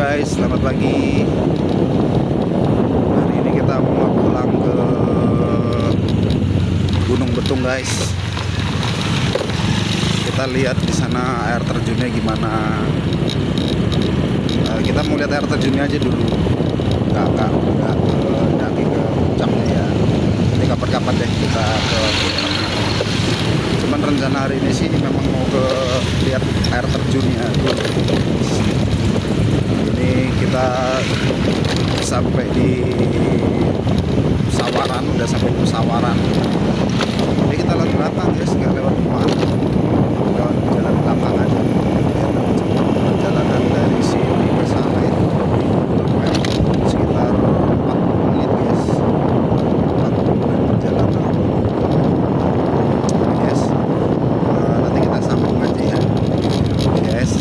guys, selamat pagi. Hari ini kita mau pulang ke Gunung Betung guys. Kita lihat di sana air terjunnya gimana. Kita mau lihat air terjunnya aja dulu. Enggak daki ke puncaknya ya. Nanti kapan-kapan deh kita ke puncaknya. Cuman rencana hari ini sih memang mau ke lihat air terjunnya dulu. Ini kita sampai di Sawaran, udah sampai di Sawaran. Ini kita lewat belakang guys, nggak lewat rumah, lewat jalan belakang aja. Perjalanan dari sini ke sana itu lumayan, sekitar 40 menit guys, 40 menit perjalanan guys. Nanti kita sambung aja ya guys.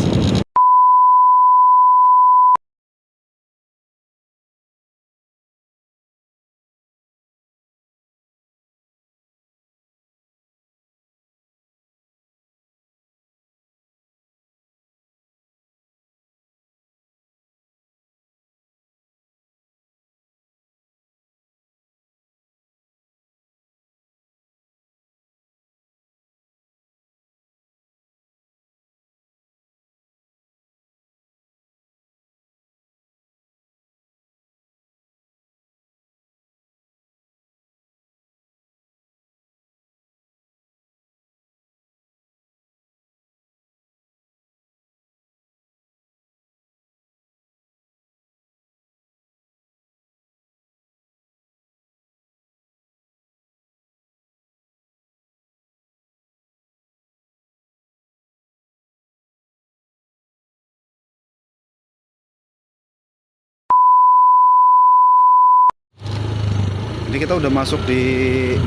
Ini kita udah masuk di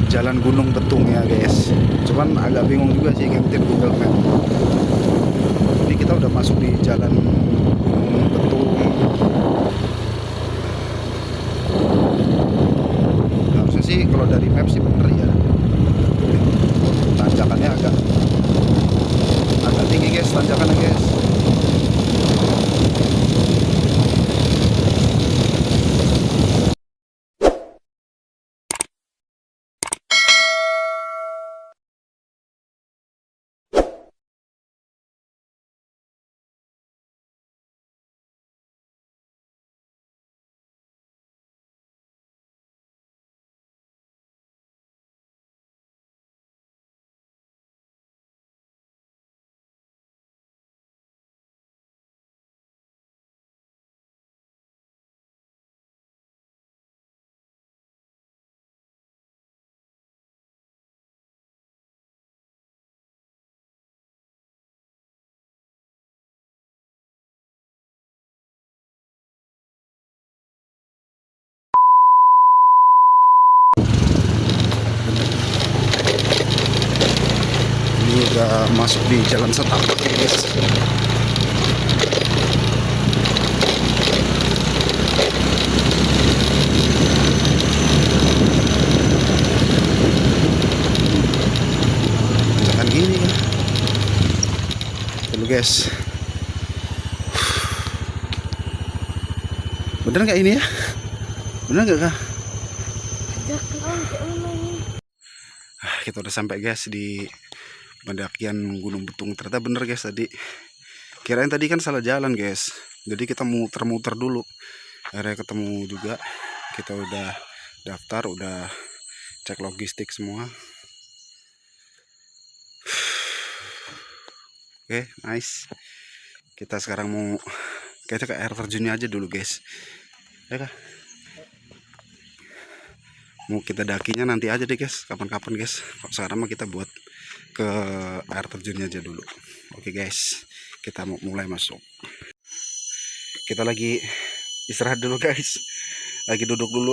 Jalan Gunung Betung ya guys. Cuman agak bingung juga sih ngikutin Google Map. Ini kita udah masuk di Jalan Gunung Betung. Harusnya sih kalau dari map sih bener ya. Tanjakannya agak tinggi guys, tanjakannya guys. Ini udah masuk di Jalan Setapak ya guys. Tanjakan gini kan. Dulu guys. Bener nggak ini ya? Bener nggak kah? Kita udah sampai guys di pendakian Gunung Betung. Ternyata bener guys tadi. Kirain tadi kan salah jalan guys. Jadi kita muter-muter dulu. Akhirnya ketemu juga. Kita udah daftar, udah cek logistik semua. Oke, nice. Kita sekarang mau ke air terjunnya aja dulu guys. Ya kah? Mau kita dakinya nanti aja deh guys, kapan-kapan guys. Kok sekarang mah kita buat ke air terjunnya aja dulu. Oke guys, kita mau mulai masuk. Kita lagi istirahat dulu guys, lagi duduk dulu.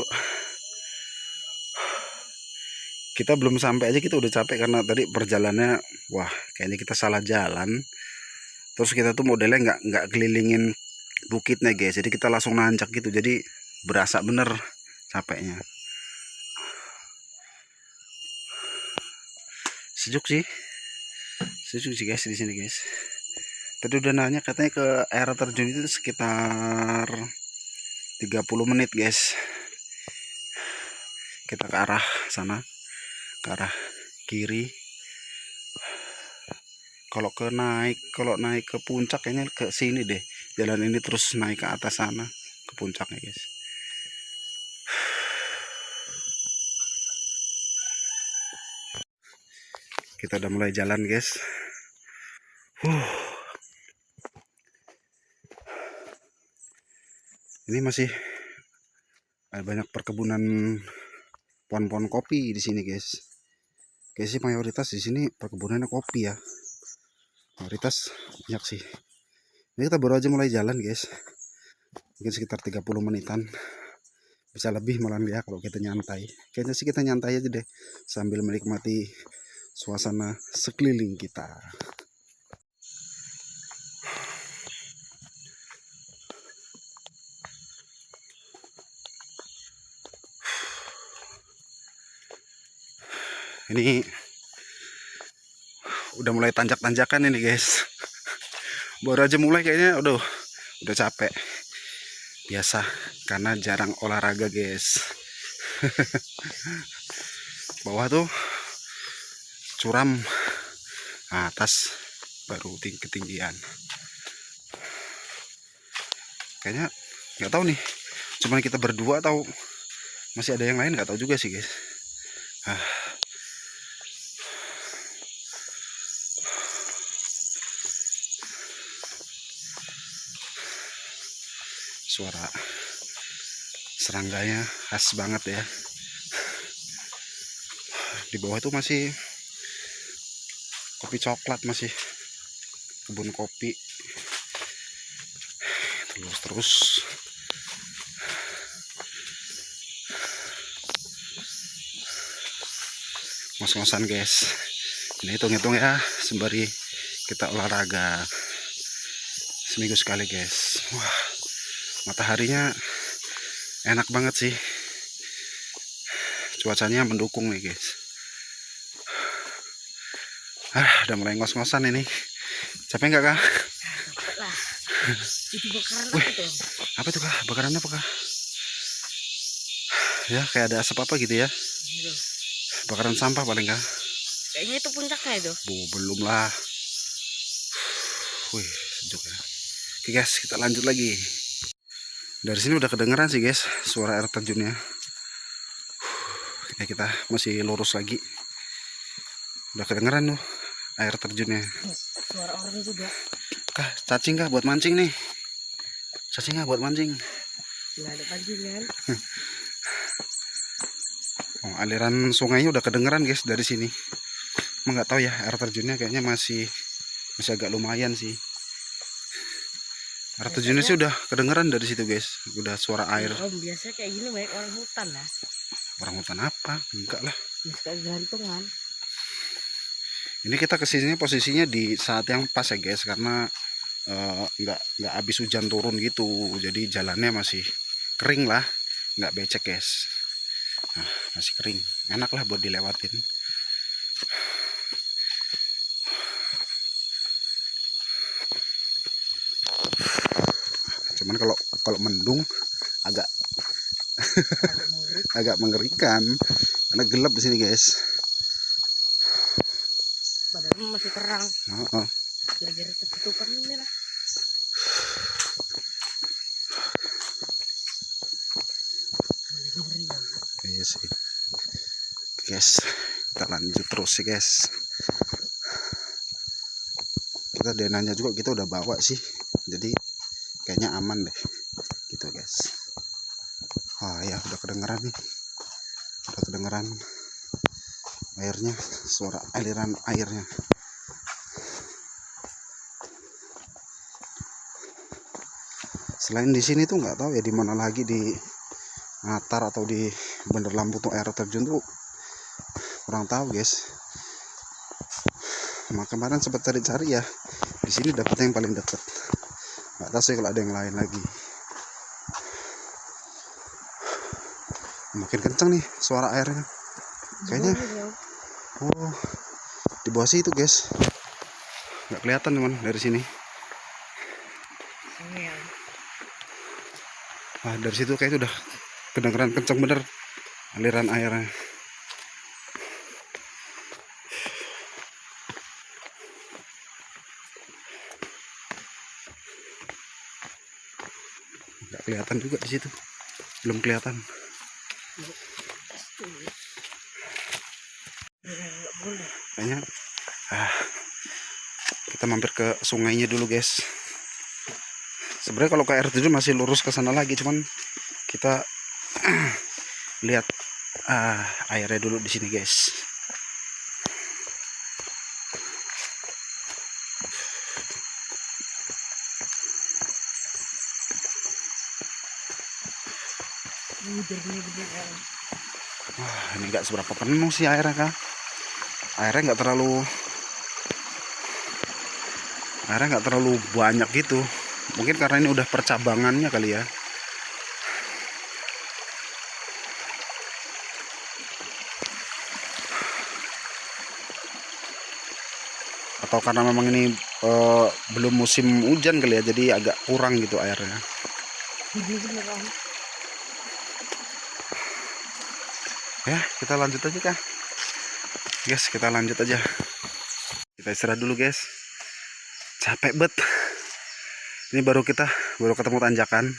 Kita belum sampai aja kita udah capek karena tadi perjalanannya, wah kayaknya kita salah jalan. Terus kita tuh modelnya nggak kelilingin bukitnya guys, jadi kita langsung nancak gitu, jadi berasa bener capeknya. Sejuk sih guys di sini guys. Tadi udah nanya, katanya ke air terjun itu sekitar 30 menit guys. Kita ke arah sana, ke arah kiri. Kalau naik ke puncak kayaknya ke sini deh. Jalan ini terus naik ke atas sana ke puncaknya guys. Kita udah mulai jalan guys. Ini masih ada banyak perkebunan pohon-pohon kopi di sini guys. Guys sih mayoritas di sini perkebunannya kopi ya. Mayoritas banyak sih. Ini kita baru aja mulai jalan guys. Mungkin sekitar 30 menitan. Bisa lebih malah ya kalau kita nyantai. Kayaknya sih kita nyantai aja deh sambil menikmati suasana sekeliling kita. Ini udah mulai tanjak-tanjakan ini guys. Baru aja mulai kayaknya udah capek. Biasa karena jarang olahraga guys. Bawah tuh curam, atas baru ketinggian. Kayaknya nggak tahu nih, cuman kita berdua atau masih ada yang lain, nggak tahu juga sih guys. Suara serangganya khas banget ya. Di bawah itu masih kopi coklat, masih kebun kopi terus ngos-ngosan guys. Ini hitung-hitung ya, sembari kita olahraga seminggu sekali guys. Wah, mataharinya enak banget sih, cuacanya mendukung nih guys. Udah mulai ngos-ngosan ini. Capek nggak kak? Capek lah. Itu bakaran apa tuh? Apa itu kak? Bakaran apa kak? Ya kayak ada asap apa gitu ya? Bakaran sampah paling kak? Kayaknya itu puncaknya itu. Belum lah. Wih, sejuk ya. Oke guys, kita lanjut lagi. Dari sini udah kedengeran sih guys suara air terjunnya. Kita masih lurus lagi. Udah kedengeran tuh air terjunnya. Suara orang juga. Kah, cacing kah buat mancing nih? Cacing kah buat mancing? Nggak ada pancingan. Oh, aliran sungainya udah kedengeran guys dari sini. Emang nggak tahu ya, air terjunnya kayaknya masih agak lumayan sih. Air terjunnya sih udah kedengeran dari situ guys. Udah suara air. Biasanya kayak gini banyak orang hutan lah. Orang hutan apa? Enggak lah. Suka gantungan. Ini kita kesini posisinya di saat yang pas ya guys, karena nggak habis hujan turun gitu, jadi jalannya masih kering lah, nggak becek guys. Nah, masih kering, enak lah buat dilewatin. Cuman kalau mendung agak agak mengerikan karena gelap di sini guys. Padahal masih terang. Kira-kira ketutupan ini lah. Iya sih guys, kita lanjut terus sih guys. Kita denanya juga kita udah bawa sih, jadi kayaknya aman deh gitu guys. Ya udah kedengeran nih, udah kedengeran airnya, suara aliran airnya. Selain di sini tuh nggak tahu ya di mana lagi, di Ngatar atau di Bandar Lampung tuh air terjun tuh kurang tahu guys. Kemarin sempat cari-cari ya, di sini dapetnya yang paling dekat. Nggak tahu sih kalau ada yang lain lagi. Makin kencang nih suara airnya kayaknya. Oh, di bawah situ guys, nggak kelihatan teman dari sini. Dari situ kayak itu udah kedengeran kenceng bener aliran airnya. Nggak kelihatan juga di situ, belum kelihatan. Nggak boleh. Kayaknya kita mampir ke sungainya dulu guys. Sebenarnya kalau ke air terjun masih lurus ke sana lagi, cuman kita lihat airnya dulu di sini guys. Jernih beneran. Wah, ini nggak seberapa penuh sih airnya kak. Airnya nggak terlalu banyak gitu. Mungkin karena ini udah percabangannya kali ya. Atau karena memang ini belum musim hujan kali ya, jadi agak kurang gitu airnya. Jernih beneran. Ya, kita lanjut aja kak. Guys, kita lanjut aja. Kita istirahat dulu guys. Capek bet. Ini baru ketemu tanjakan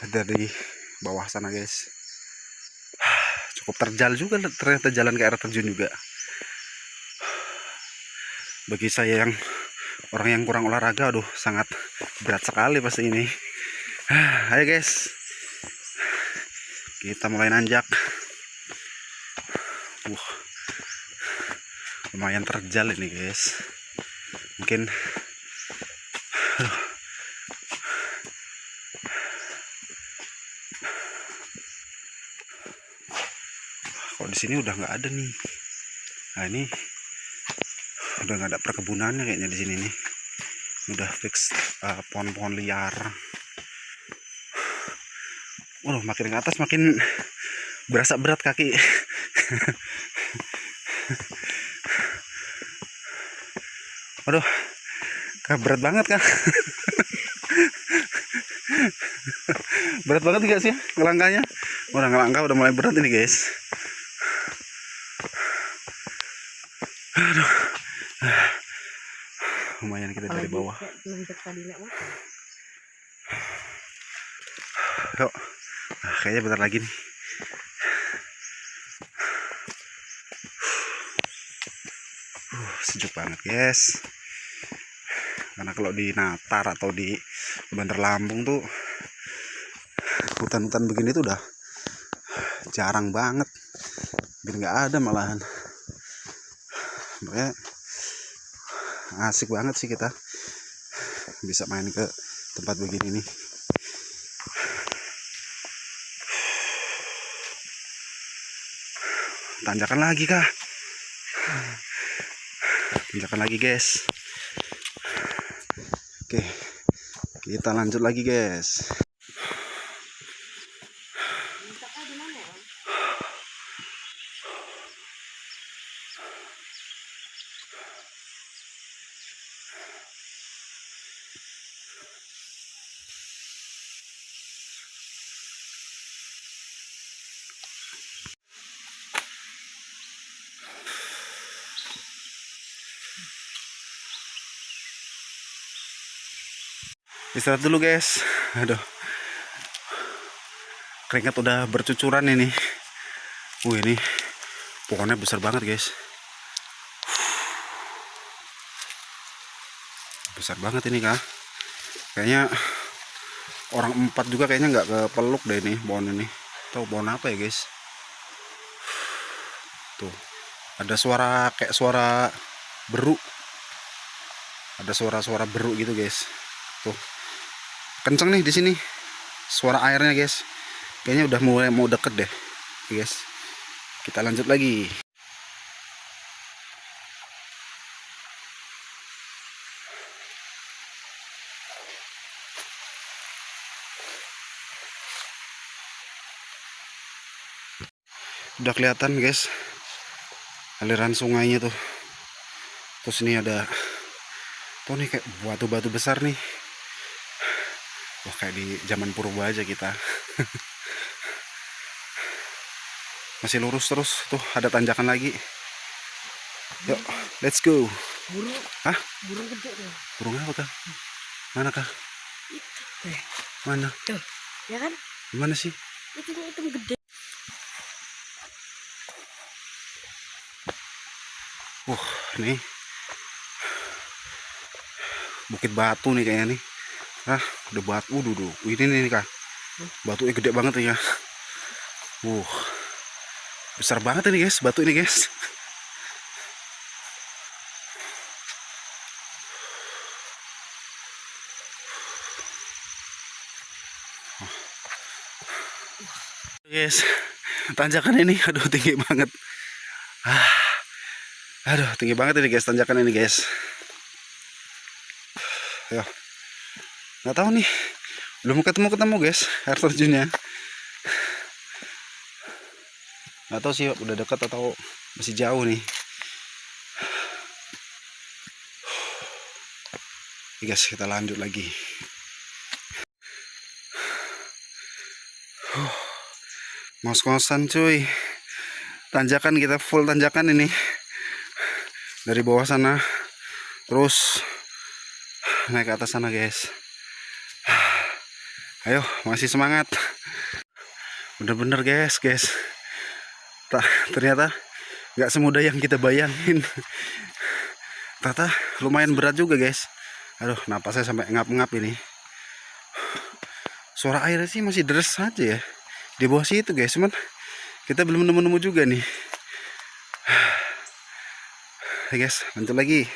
dari bawah sana guys. Cukup terjal juga ternyata jalan ke air terjun juga. Bagi saya yang orang yang kurang olahraga, aduh sangat berat sekali pasti ini. Ayo guys, kita mulai nanjak. Lumayan terjal ini guys. Mungkin kalau di sini udah nggak ada nih. Nah ini udah nggak ada perkebunannya kayaknya di sini nih. Udah fix pohon-pohon liar. Waduh, makin ke atas makin berasa berat kaki. Waduh, berat banget kan? Berat banget gak sih ngelangkahnya? Udah ngelangkah udah mulai berat ini guys. Aduh. Lumayan kita dari bawah. Yuk, kayaknya bentar lagi nih. Sejuk banget guys. Karena kalau di Natar atau di Bandar Lampung tuh hutan-hutan begini tuh udah jarang banget, hampir nggak ada malahan. Makanya asik banget sih kita bisa main ke tempat begini nih. Tanjakan lagi kah? Tanjakan lagi guys. Oke, kita lanjut lagi guys. Istirahat dulu guys. Aduh, keringat udah bercucuran ini. Ini pohonnya besar banget guys. Besar banget ini kah? Kayaknya orang 4 juga kayaknya nggak kepeluk deh ini pohon ini. Tahu pohon apa ya guys? Tuh, ada suara kayak suara beru. Ada suara-suara beru gitu guys. Tuh, kenceng nih di sini suara airnya guys. Kayaknya udah mulai mau deket deh guys. Kita lanjut lagi. Udah kelihatan guys aliran sungainya tuh. Terus ini ada tuh nih kayak batu-batu besar nih. kayak di zaman purba aja kita. Masih lurus terus, tuh ada tanjakan lagi. Yuk, let's go. Burung. Hah? Burung gede tuh. Burung apa kah? Mana kah? Itu. Mana? Tuh, ya kan? Gimana sih? Itu gede. Nih Bukit Batu nih kayaknya nih. Udah batu dulu. Ini nih kah? Batunya gede banget nih ya. Besar banget ini guys, batu ini guys. Guys, tanjakan ini aduh tinggi banget. Aduh tinggi banget ini guys, tanjakan ini guys. Yo, nggak tahu nih, belum ketemu guys air terjunnya. Nggak tahu sih udah dekat atau masih jauh nih. Guys, kita lanjut lagi. Ngos-ngosan cuy. Tanjakan kita full tanjakan ini. Dari bawah sana terus naik ke atas sana guys. Ayo, masih semangat. Bener-bener guys. Ternyata nggak semudah yang kita bayangin. Ternyata lumayan berat juga guys. Aduh, napasnya sampai ngap-ngap ini. Suara airnya sih masih deres saja ya di bawah situ guys, cuman kita belum nemu-nemu juga nih. Oke guys, lanjut lagi.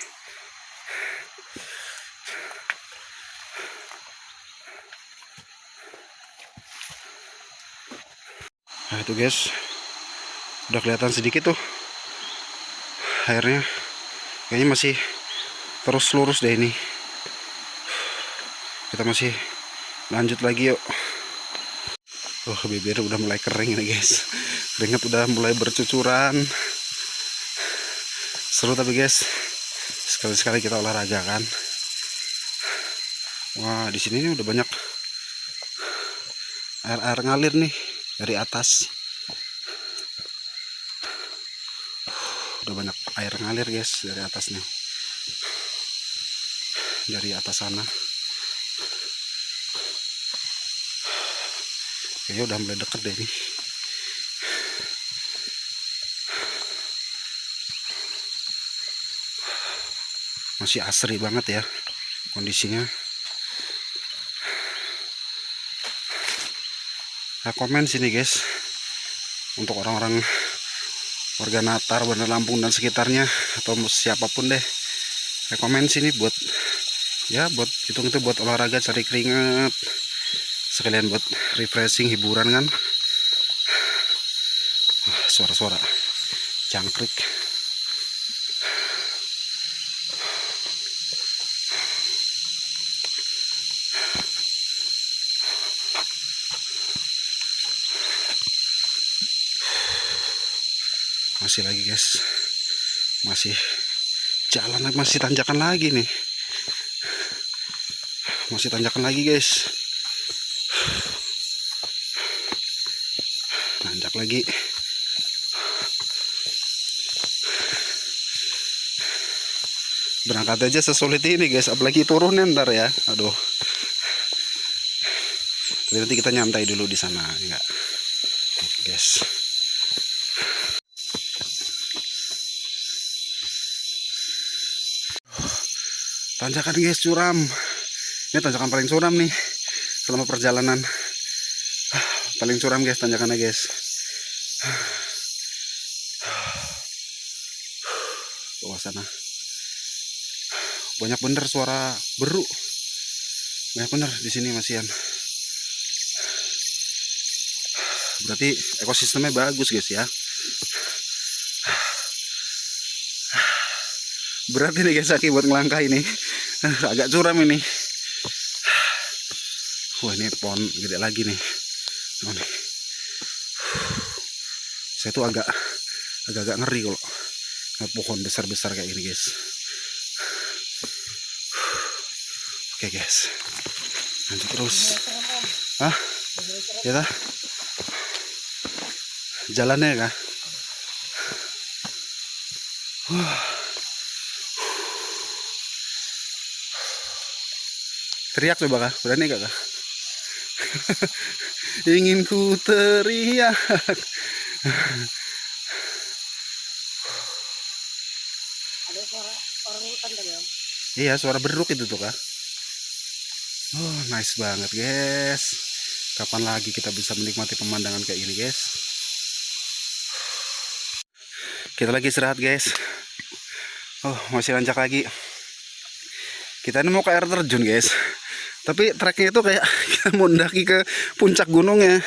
Nah itu guys, udah kelihatan sedikit tuh airnya. Kayaknya masih terus lurus deh ini. Kita masih lanjut lagi yuk. Bibir udah mulai kering nih guys. Keringat udah mulai bercucuran. Seru tapi guys, sekali-sekali kita olahraga kan. Wah, di sini nih udah banyak air ngalir nih dari atas. Udah banyak air ngalir guys dari atas nih. Dari atas sana. Kayaknya udah mulai deket deh nih. Masih asri banget ya kondisinya. Komen sini guys untuk orang-orang warga Natar, Bandar Lampung dan sekitarnya, atau siapapun deh. Komen sini buat hitung itu buat olahraga, cari keringat, sekalian buat refreshing, hiburan kan. Suara-suara jangkrik. Masih lagi guys, masih jalan, masih tanjakan lagi nih, masih tanjakan lagi guys. Nanjak lagi. Berangkat aja sesulit ini guys, apalagi turunnya ntar ya. Aduh, tapi nanti kita nyantai dulu di sana enggak. Oke guys. Tanjakan guys, curam. Ini tanjakan paling curam nih selama perjalanan. Paling curam guys tanjakannya guys. Bawah sana banyak bener suara beru. Banyak bener di sini masian. Berarti ekosistemnya bagus guys ya. Berat ini guys kaki buat ngelangkah ini. Agak curam ini. Wah, ini pohon gede lagi nih. Oh, nih. Saya tuh agak ngeri kalau pohon besar-besar kayak gini guys. Oke guys, lanjut terus. Hah? Ya tah? Jalannya kah? Teriak coba kah? Berani gak kah? Ingin ku teriak. Ada suara orang hutan tadi om. Iya, suara beruk itu tuh kah? Oh, nice banget guys. Kapan lagi kita bisa menikmati pemandangan kayak gini guys? Kita lagi istirahat guys. Oh, masih lanjut lagi. Kita ini mau ke air terjun guys. Tapi treknya itu kayak kita mau mendaki ke puncak gunungnya.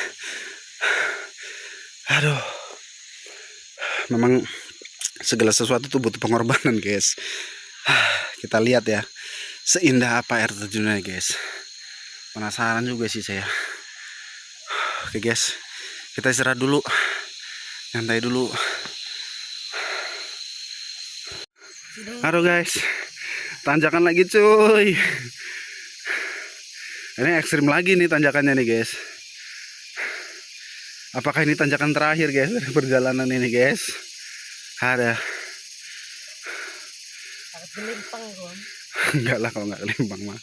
Aduh. Memang segala sesuatu tuh butuh pengorbanan guys. Kita lihat ya. Seindah apa air terjunnya guys. Penasaran juga sih saya. Oke guys. Kita istirahat dulu. Nyantai dulu. Aduh guys. Tanjakan lagi cuy. Ini ekstrim lagi nih tanjakannya nih guys. Apakah ini tanjakan terakhir guys dari perjalanan ini guys? Ada. Sangat gelimpang om. Enggak lah kalau nggak kelimpang mah.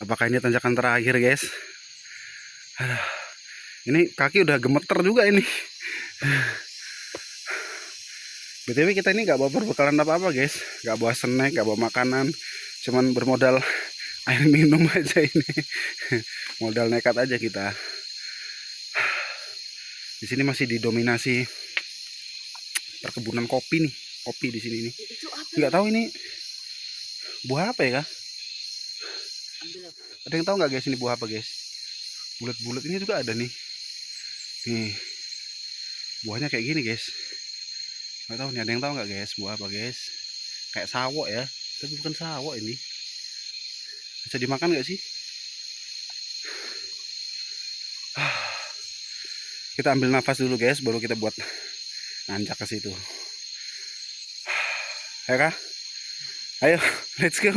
Apakah ini tanjakan terakhir guys? Aduh. Ini kaki udah gemeter juga ini. BTW kita ini nggak bawa perbekalan apa-apa guys. Nggak bawa snack, nggak bawa makanan. Cuman bermodal air minum aja ini. Modal nekat aja kita. Di sini masih didominasi perkebunan kopi nih. Kopi di sini nih. Itu apa? Nggak tahu ini buah apa ya kah? Ambil apa? Ada yang tahu nggak guys ini buah apa guys? Bulat-bulat ini juga ada nih. Nih buahnya kayak gini guys. Nggak tahu nih, ada yang tahu nggak guys buah apa guys? Kayak sawo ya, tapi bukan sawo ini. Bisa dimakan nggak sih? Kita ambil nafas dulu guys, baru kita buat nanjak ke situ. Ya kah? Ayo, let's go.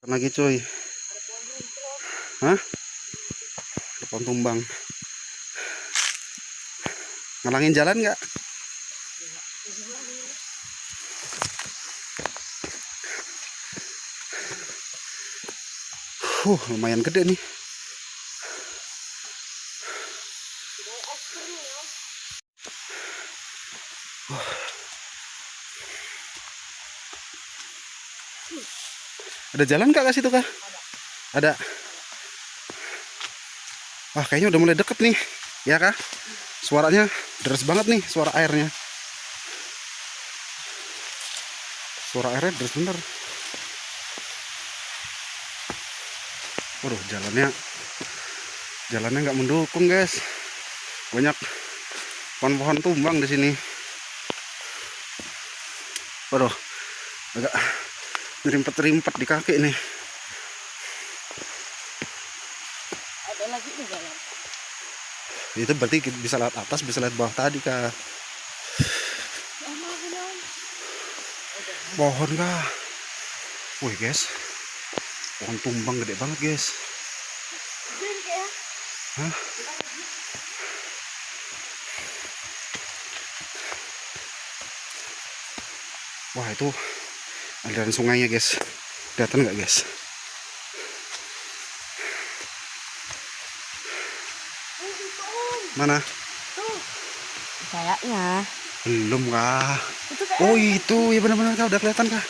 Lagi cuy. Hah? Pohon tumbang. Ngalangin jalan nggak? Lumayan gede nih. Ada jalan nggak ke situ kah? Ada. Wah, kayaknya udah mulai deket nih. Ya kah? Suaranya deras banget nih, suara airnya. Suara airnya deras bener. Waduh, jalannya nggak mendukung guys. Banyak pohon-pohon tumbang di sini. Waduh, agak ngerimpet-rimpet di kaki nih. Ada lagi nih jalan. Itu berarti kita bisa lihat atas, bisa lihat bawah tadi kah. pohon kah? Wih guys, pohon tumbang gede banget guys. Hah? Wah itu aliran sungainya guys, kelihatan nggak guys? Mana? Kayaknya. Belum kah? Itu kayak Oh itu ya benar-benar kah, udah kelihatan kah?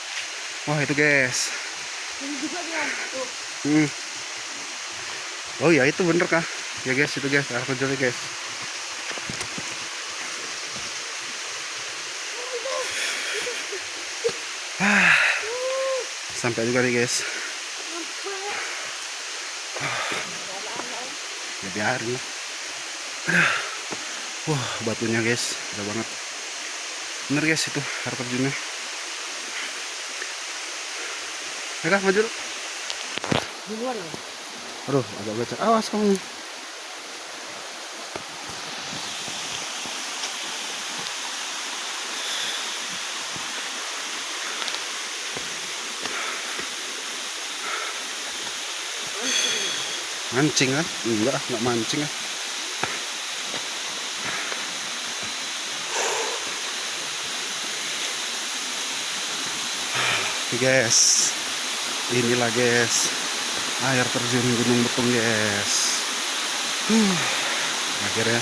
Wah itu guys. ini juga dia. Tuh. Hmm. Oh ya itu bener kah? Ya guys itu guys, air terjunnya guys. Sampai juga nih guys. Ya biarin lah. Wah batunya guys, udah banget. Bener guys itu air terjunnya. Ya kah maju. Duluan ya. Aduh agak becek. Awas kamu. Mancing kan? Enggak mancing kan? Oke guys, inilah guys air terjun Gunung Betung guys. Akhirnya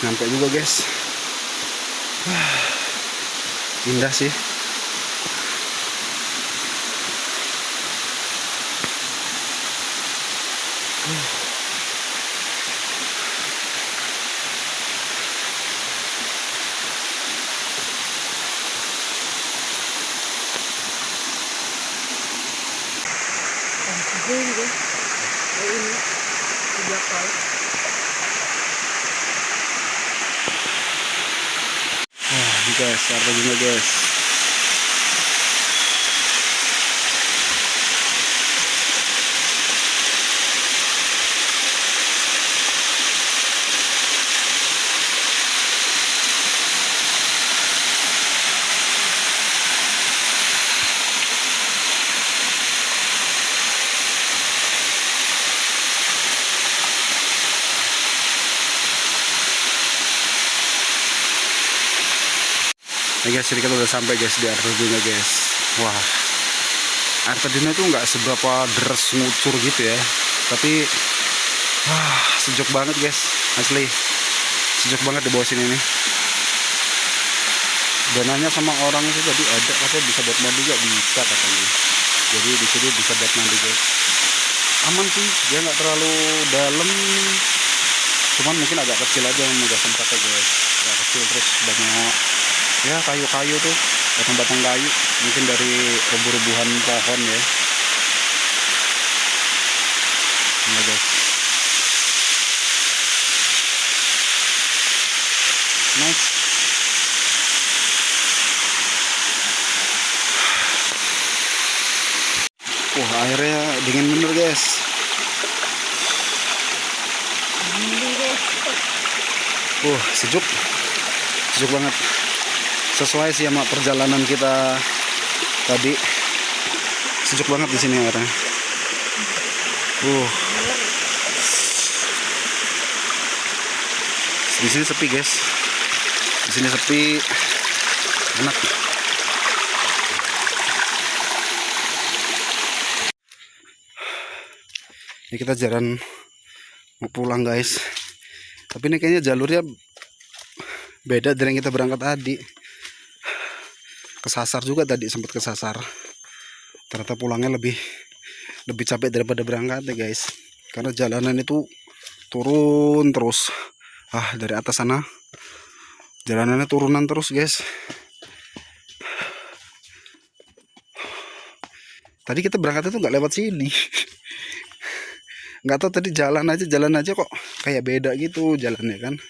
nyampe juga guys. Indah sih. Ini guys. Ini di belakang. Wah ini guys air terjunnya guys. Nah guys, jadi kita udah sampai guys di air terjunnya guys. Wah, air terjunnya tuh nggak seberapa deras ngucur gitu ya, tapi wah sejuk banget guys, asli sejuk banget di bawah sini nih. Dan nanya sama orang itu tadi ada katanya bisa buat mandi, juga bisa katanya. Jadi di sini bisa buat mandi guys. Aman sih, dia nggak terlalu dalam, cuman mungkin agak kecil aja yang nggak sempat ya guys. Agak kecil, terus banyak ya kayu-kayu tuh, batang-batang kayu mungkin dari rubuh-rubuhan pohon ya. Nah guys, nice. Wah airnya dingin bener guys. Sejuk banget. Sesuai sih sama perjalanan kita tadi. Sejuk banget di sini airnya. Di sini sepi guys. Di sini sepi, enak. Ini kita jalan mau pulang guys. Tapi ini kayaknya jalurnya beda dari yang kita berangkat tadi. Kesasar juga tadi, sempat kesasar. Ternyata pulangnya lebih capek daripada berangkat ya guys. Karena jalanan itu turun terus. Dari atas sana jalanannya turunan terus guys. Tadi kita berangkat itu nggak lewat sini. Nggak tahu tadi jalan aja kok kayak beda gitu jalannya kan.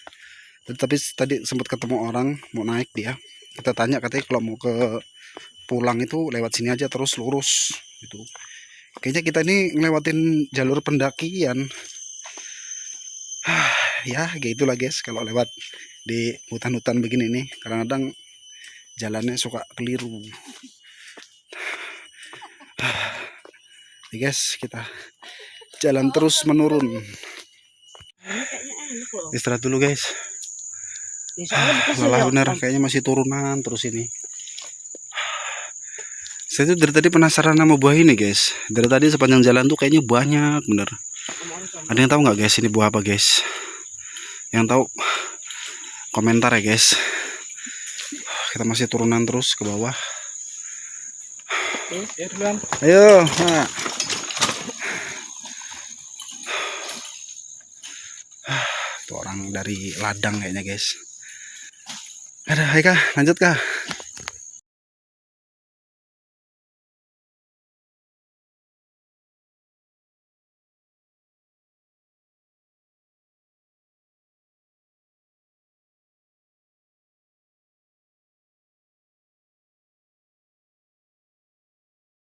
Tapi tadi sempat ketemu orang mau naik dia. Kita tanya, katanya kalau mau ke pulang itu lewat sini aja terus lurus gitu. Kayaknya kita ini ngelewatin jalur pendakian. Ya gitulah guys kalau lewat di hutan-hutan begini nih, kadang-kadang jalannya suka keliru. Oke guys, kita jalan terus menurun. Ini kayaknya enak loh. Istirahat dulu guys. Ini soalnya bekasnya Lelah ya, bener, Bang. kayaknya masih turunan terus ini. Saya tuh dari tadi penasaran sama buah ini guys. Dari tadi sepanjang jalan tuh kayaknya banyak bener. Ada yang tahu nggak guys ini buah apa guys? Yang tahu komentar ya guys. Kita masih turunan terus ke bawah. Ya duluan. Ayo, nah. Tuh orang dari ladang kayaknya guys. Ada, hai kah, lanjut kah?